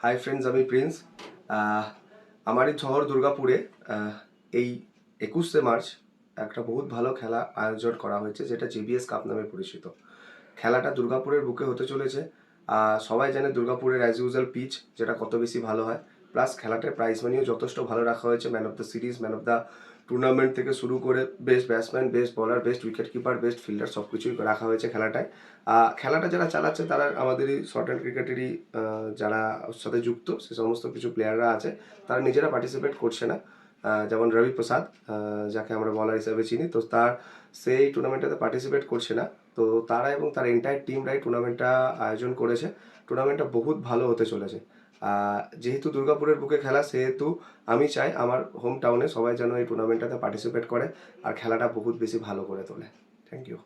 Hi friends, আমি Prince. আমার এই শহর দুর্গাপুরে এই 21শে মার্চ একটা বহুত ভালো খেলা আয়োজন করা হয়েছে, যেটা জিবিএস কাপ নামে পরিচিত। খেলাটা দুর্গাপুরের বুকে হতে চলেছে। সবাই জানে দুর্গাপুরের অ্যাজ ইউজুয়াল পিচ যেটা কত বেশি ভালো হয়, প্লাস খেলাটার প্রাইজ মানিও যথেষ্ট ভালো রাখা হয়েছে। Man of the series, man of the tournament থেকে শুরু করে বেস্ট ব্যাটসম্যান, বেস্ট বলার, best wicket keeper, best fielder সব কিছুই রাখা হয়েছে খেলাটায়। খেলাটা যারা চালাচ্ছে তারা আমাদেরই শর্ট অ্যান্ড ক্রিকেটেরই যারা ওর সাথে যুক্ত, সে সমস্ত কিছু প্লেয়াররা আছে। তারা নিজেরা পার্টিসিপেট করছে না। যেমন রবি প্রসাদ, যাকে আমরা বলার হিসাবে চিনি, তো সেই টুর্নামেন্টটাতে পার্টিসিপেট করছে না। তো তারা এবং তার এন্টায়ার টিমরাই টুর্নামেন্টটা আয়োজন করেছে। টুর্নামেন্টটা বহুত ভালো হতে চলেছে। যেহেতু দুর্গাপুরের বুকে খেলা, সেহেতু আমি চাই আমার হোম টাউনে সবাই যেন এই টুর্নামেন্টটাতে পার্টিসিপেট করে আর খেলাটা বহুত বেশি ভালো করে তোলে। Thank you.